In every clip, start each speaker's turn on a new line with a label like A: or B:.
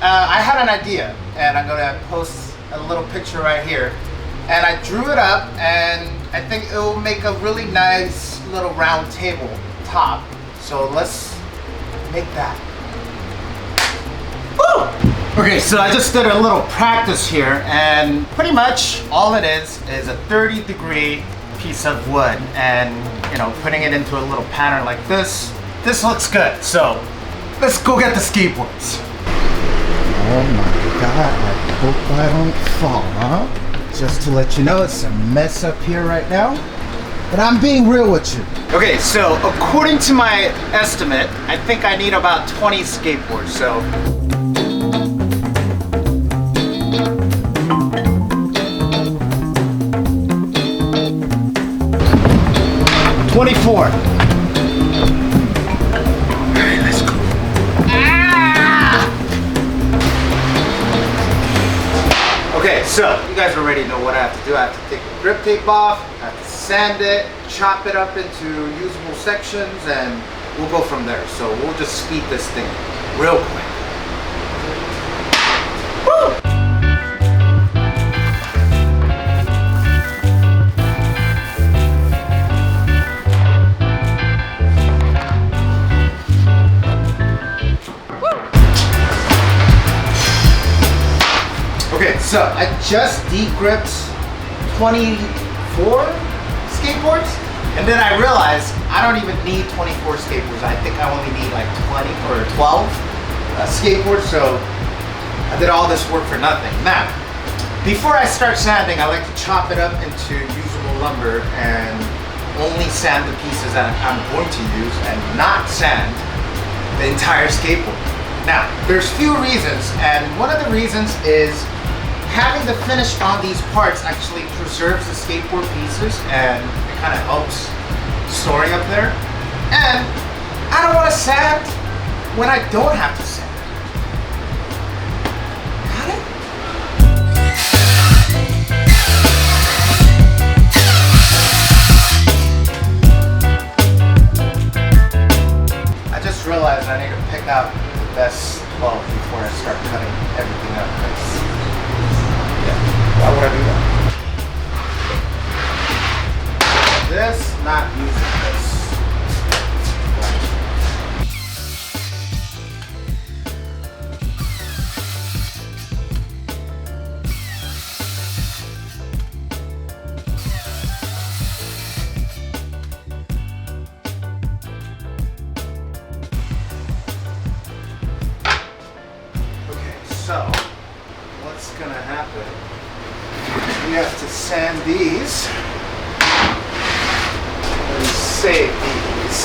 A: I had an idea, and I'm gonna post a little picture right here. And I drew it up, and I think it will make a really nice little round table top. So let's make that. Woo! Okay, so I just did a little practice here, and pretty much all it is a 30-degree piece of wood, and you know, putting it into a little pattern like this. This looks good. So let's go get the skateboards. Oh my God, I hope I don't fall, huh? Just to let you know, it's a mess up here right now, but I'm being real with you. Okay, so according to my estimate, I think I need about 20 skateboards, so. 24. All right, let's go. Okay, so you guys already know what I have to do. I have to take the grip tape off, I have to sand it, chop it up into usable sections, and we'll go from there. So we'll just speed this thing real quick. Woo! Okay, so I just de-gripped 24 skateboards, and then I realized I don't even need 24 skateboards. I think I only need like 20 or 12 skateboards, so I did all this work for nothing. Now, before I start sanding, I like to chop it up into usable lumber and only sand the pieces that I'm going to use and not sand the entire skateboard. Now, there's few reasons, and one of the reasons is having the finish on these parts actually preserves the skateboard pieces, and it kind of helps storing up there. And I don't want to sand when I don't have to sand. Got it? I just realized I need to pick out the best 12 before I start cutting everything up. Why would I do that? This, not using this. Okay, so what's gonna happen? We have to sand these and save these.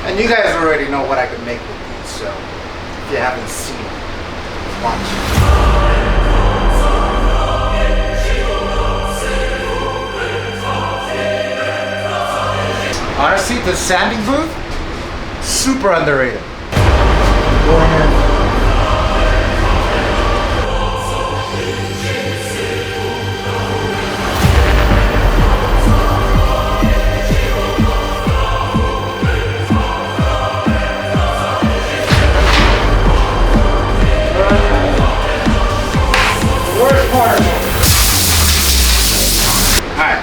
A: And you guys already know what I can make with these, so if you haven't seen it, watch. Honestly, the sanding booth, super underrated. Go ahead.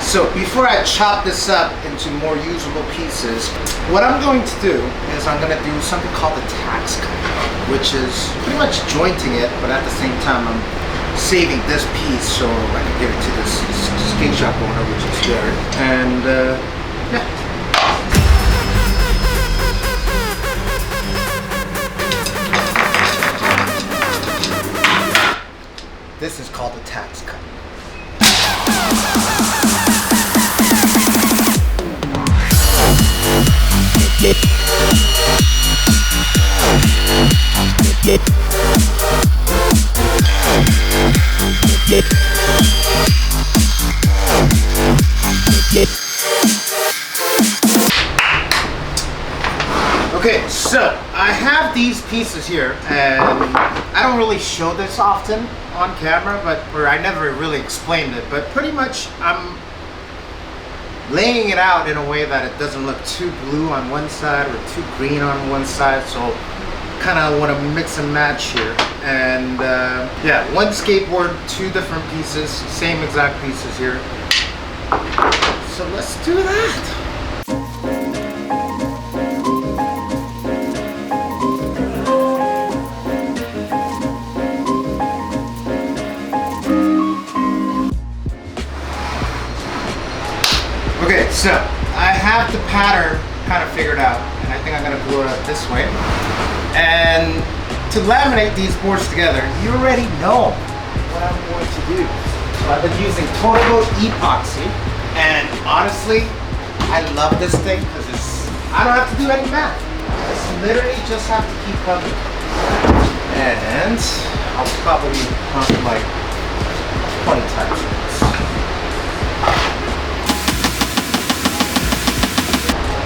A: So before I chop this up into more usable pieces, what I'm going to do is I'm going to do something called the tax cut, which is pretty much jointing it, but at the same time I'm saving this piece so I can give it to this skate shop owner, which is Jared. And yeah. This is called the tax cut. Okay, so I have these pieces here, and I don't really show this often on camera, or I never really explained it, but pretty much I'm laying it out in a way that it doesn't look too blue on one side or too green on one side, so kind of want to mix and match here. And yeah, one skateboard, two different pieces, same exact pieces here. So let's do that. Okay, so I have the pattern kind of figured out, and I think I'm gonna glue it up this way. And to laminate these boards together, you already know what I'm going to do. So I've been using TOTALBOAT epoxy, and honestly, I love this thing because I don't have to do any math. I literally just have to keep coming. And I'll probably pump like 20 times for this.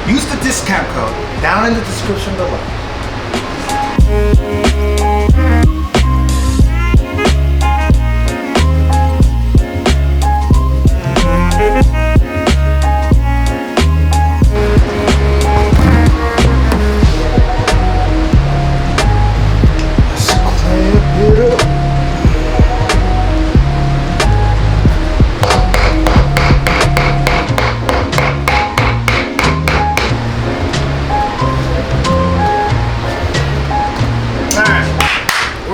A: Use the discount code down in the description below.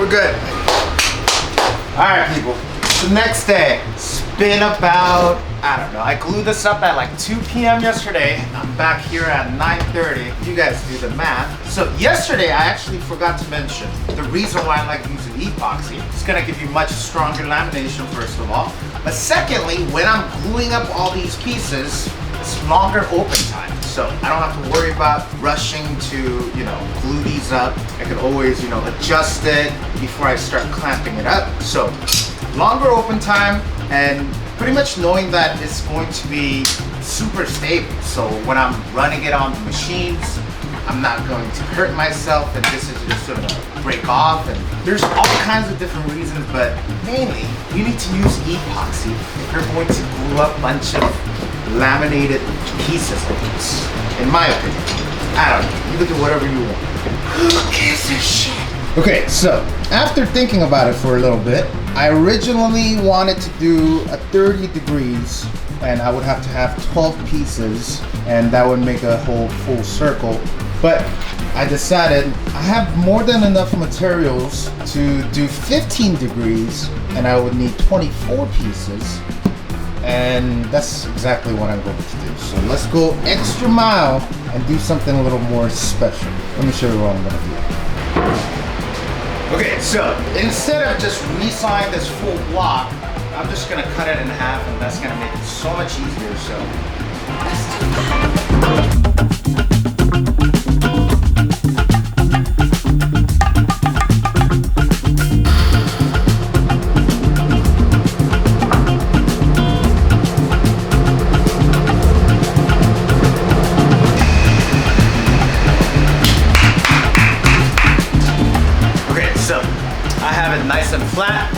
A: Good. All right, people. The next day, it's been about, I don't know, I glued this up at like 2 p.m. yesterday. I'm back here at 9:30. You guys do the math. So yesterday, I actually forgot to mention the reason why I like using epoxy. It's gonna give you much stronger lamination, first of all. But secondly, when I'm gluing up all these pieces, it's longer open time. So I don't have to worry about rushing to, glue these up. I can always, adjust it before I start clamping it up. So longer open time and pretty much knowing that it's going to be super stable. So when I'm running it on the machines, I'm not going to hurt myself and this is just gonna break off. And there's all kinds of different reasons, but mainly you need to use epoxy if you're going to glue up a bunch of laminated pieces like this, in my opinion. I don't know, you can do whatever you want. Who gives a shit? Okay, so after thinking about it for a little bit, I originally wanted to do a 30 degrees and I would have to have 12 pieces and that would make a whole full circle. But I decided I have more than enough materials to do 15 degrees and I would need 24 pieces. And that's exactly what I'm going to do. So let's go extra mile and do something a little more special. Let me show you what I'm going to do. Okay, so instead of just re-sawing this full block, I'm just going to cut it in half and that's going to make it so much easier. So let's do that. Nice and flat,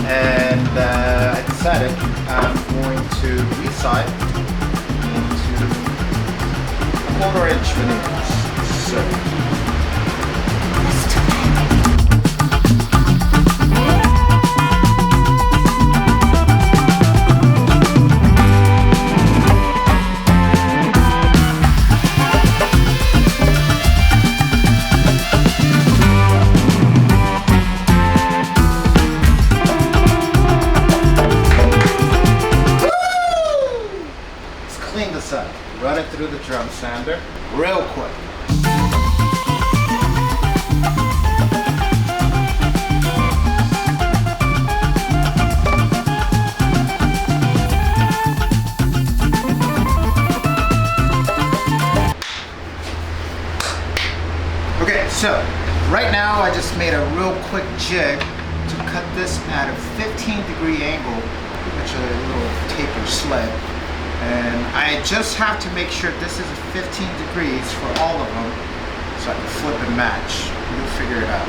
A: and I decided I'm going to resaw it into 1/4 inch millimeters. So run it through the drum sander real quick. Okay, so right now I just made a real quick jig to cut this at a 15-degree angle, pretty much a little taper sled. And I just have to make sure this is 15 degrees for all of them so I can flip and match. You'll figure it out.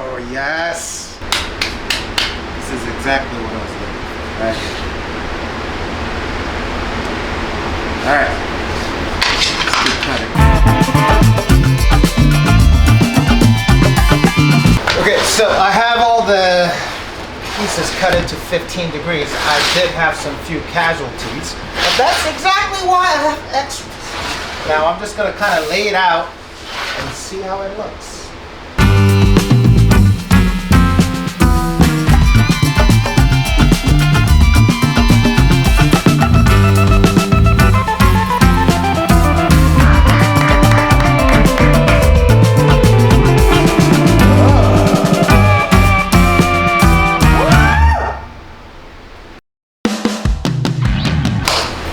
A: Oh, yes. Yes. This is exactly what I was looking for. Right here. All right. Let's keep cutting. Okay, so I have all the pieces cut into 15 degrees. I did have some few casualties, but that's exactly why I have extras. Now I'm just gonna kind of lay it out and see how it looks.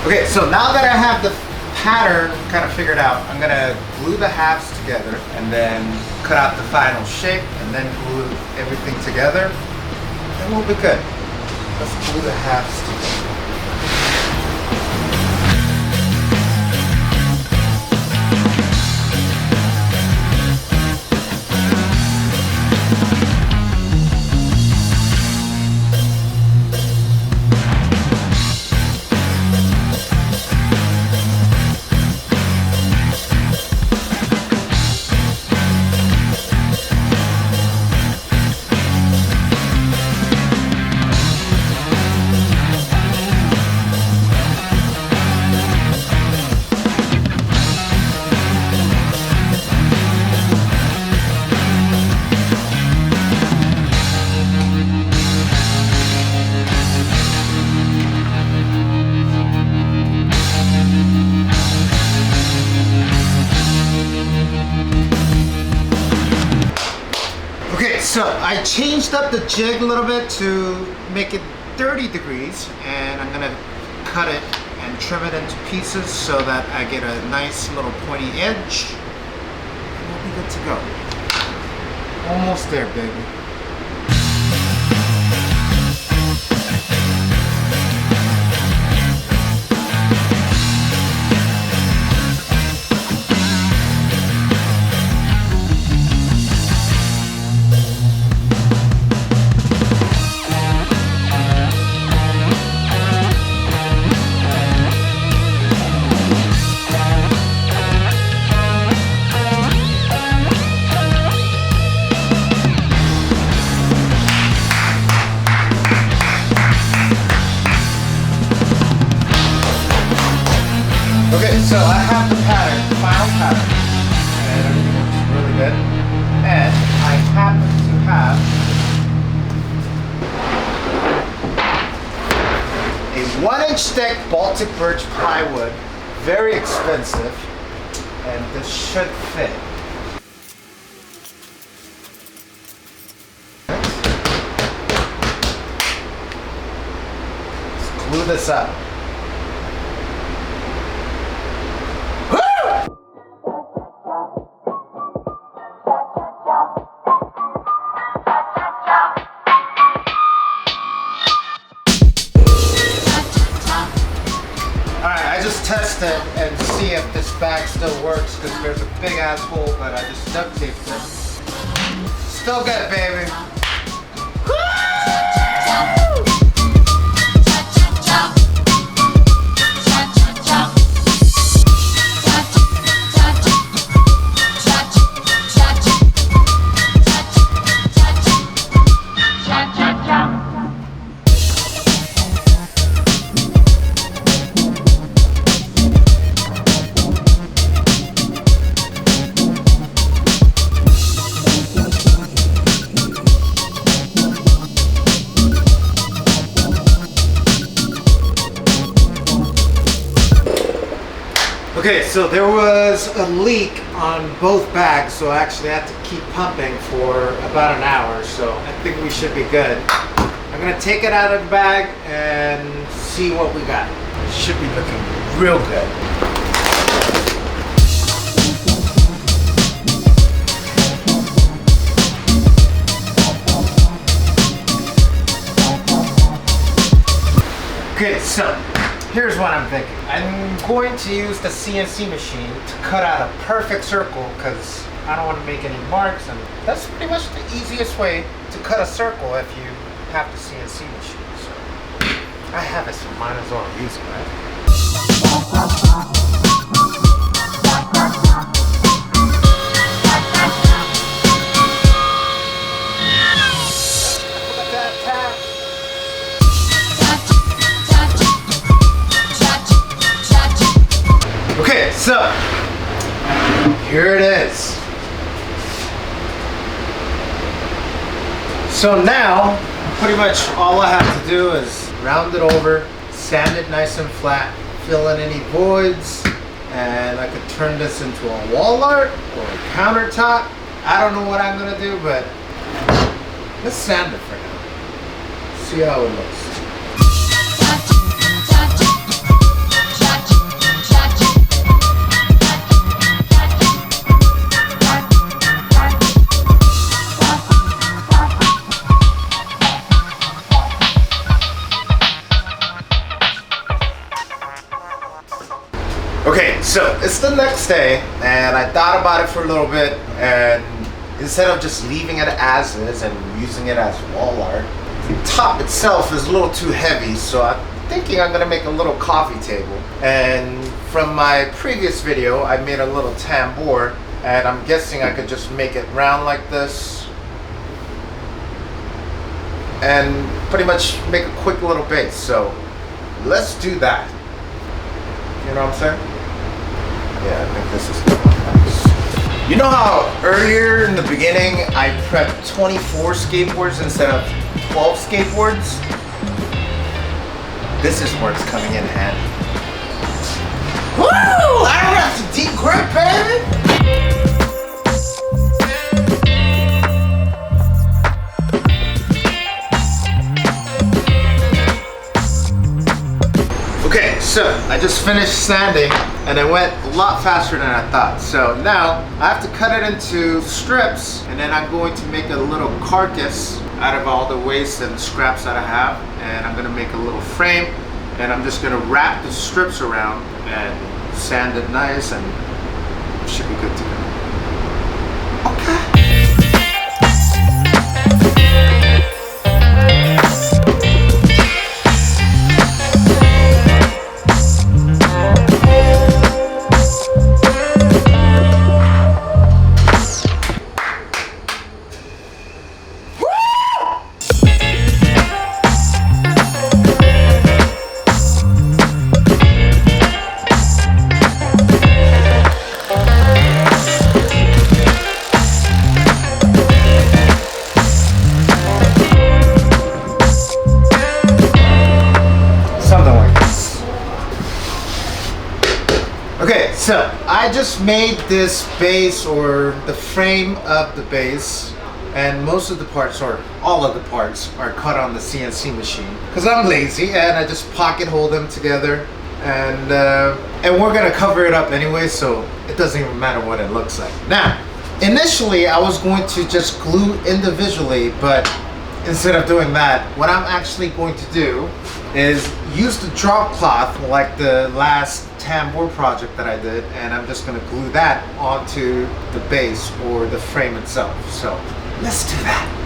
A: Okay, so now that I have the pattern kind of figured out, I'm gonna glue the halves together and then cut out the final shape and then glue everything together and we'll be good. Let's glue the halves together. So I changed up the jig a little bit to make it 30 degrees and I'm gonna cut it and trim it into pieces so that I get a nice little pointy edge and we'll be good to go. Almost there, baby. Okay, so I have the pattern, the final pattern, and everything looks really good. And I happen to have a 1-inch thick Baltic birch plywood, very expensive, and this should fit. Let's glue this up. Test it and see if this bag still works because there's a big ass hole, but I just duct taped it. Still good, baby. Okay, so there was a leak on both bags, so I actually had to keep pumping for about an hour, so I think we should be good. I'm gonna take it out of the bag and see what we got. It should be looking real good. Okay, so here's what I'm thinking. I'm going to use the CNC machine to cut out a perfect circle because I don't want to make any marks, and that's pretty much the easiest way to cut a circle if you have the CNC machine. So I have it, so might as well use it, right? Okay, so here it is. So now, pretty much all I have to do is round it over, sand it nice and flat, fill in any voids, and I could turn this into a wall art or a countertop. I don't know what I'm gonna do, but let's sand it for now. See how it looks. Okay, so it's the next day, and I thought about it for a little bit, and instead of just leaving it as is and using it as wall art, the top itself is a little too heavy, so I'm thinking I'm gonna make a little coffee table. And from my previous video, I made a little tambour, and I'm guessing I could just make it round like this, and pretty much make a quick little base. So let's do that. You know what I'm saying? Yeah, I think this is nice. You know how earlier in the beginning I prepped 24 skateboards instead of 12 skateboards? This is where it's coming in handy. Woo! I don't have to deep grip, baby! Okay, so I just finished sanding and it went a lot faster than I thought. So now I have to cut it into strips, and then I'm going to make a little carcass out of all the waste and scraps that I have, and I'm gonna make a little frame, and I'm just gonna wrap the strips around and sand it nice, and it should be good to go. Okay. Okay, so I just made this base, or the frame of the base, and most of the parts, or all of the parts, are cut on the CNC machine because I'm lazy, and I just pocket hold them together, and we're gonna cover it up anyway, so it doesn't even matter what it looks like. Now, initially I was going to just glue individually, but instead of doing that, what I'm actually going to do is use the drop cloth like the last tambour project that I did, and I'm just gonna glue that onto the base or the frame itself. So let's do that.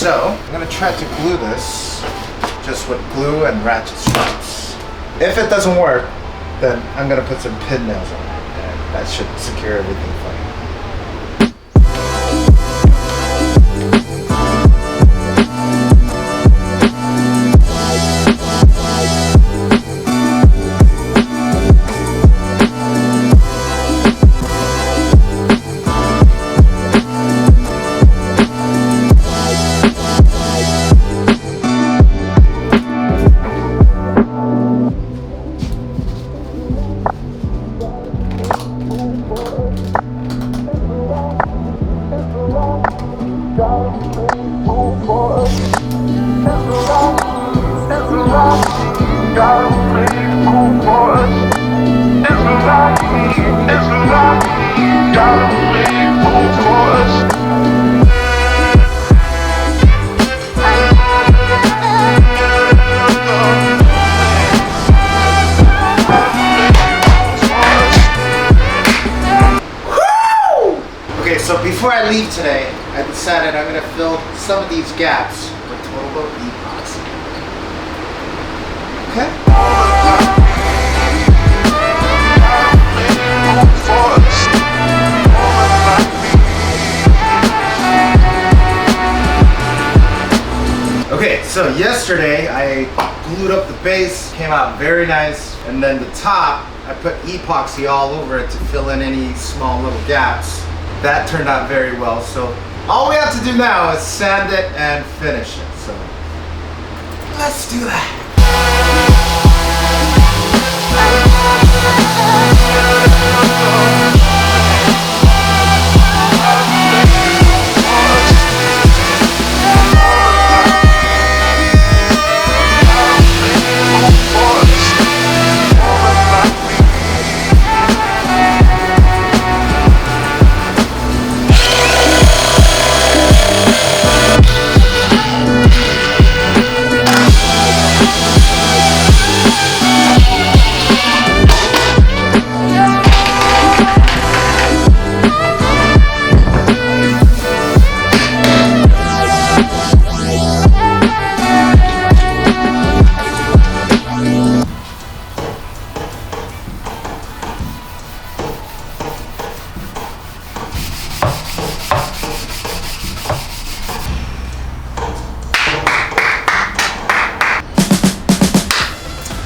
A: so I'm gonna try to glue this just with glue and ratchet straps. If it doesn't work, then I'm gonna put some pin nails on it, and that should secure everything for you. So before I leave today, I decided I'm going to fill some of these gaps with TOTALBOAT epoxy. Okay, so yesterday I glued up the base, came out very nice, and then the top, I put epoxy all over it to fill in any small little gaps. That turned out very well, so all we have to do now is sand it and finish it. So let's do that.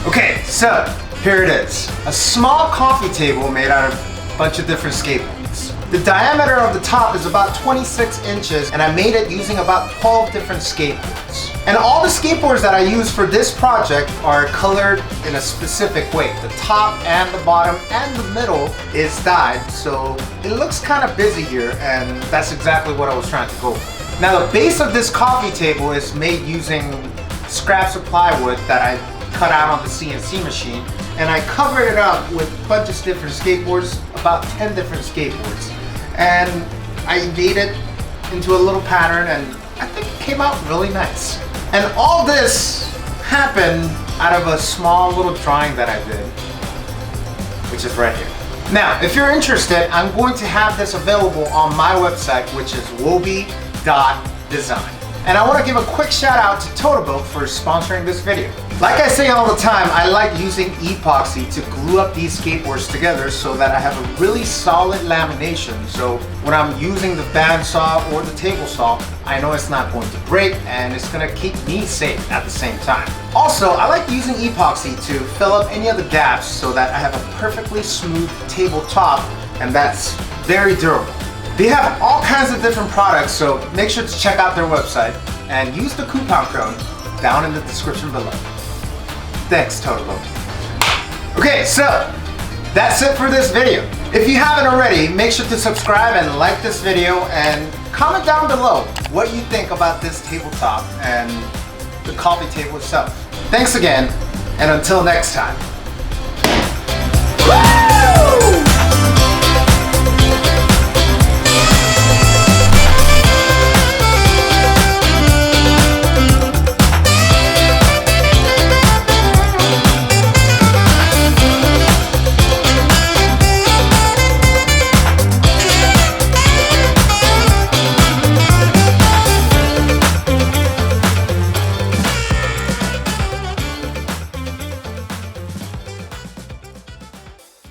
A: Okay, so here it is. A small coffee table made out of a bunch of different skateboards. The diameter of the top is about 26 inches, and I made it using about 12 different skateboards. And all the skateboards that I use for this project are colored in a specific way. The top and the bottom and the middle is dyed, so it looks kind of busy here, and that's exactly what I was trying to go for. Now the base of this coffee table is made using scraps of plywood that I cut out on the CNC machine, and I covered it up with a bunch of different skateboards, about 10 different skateboards, and I made it into a little pattern, and I think it came out really nice. And all this happened out of a small little drawing that I did, which is right here. Now, if you're interested, I'm going to have this available on my website, which is woby.design. And I want to give a quick shout out to TOTALBOAT for sponsoring this video. Like I say all the time, I like using epoxy to glue up these skateboards together so that I have a really solid lamination. So when I'm using the bandsaw or the table saw, I know it's not going to break and it's going to keep me safe at the same time. Also, I like using epoxy to fill up any of the gaps so that I have a perfectly smooth tabletop, and that's very durable. They have all kinds of different products, so make sure to check out their website and use the coupon code down in the description below. Thanks, TOTALBOAT. Okay, so that's it for this video. If you haven't already, make sure to subscribe and like this video, and comment down below what you think about this tabletop and the coffee table itself. Thanks again, and until next time. Woo!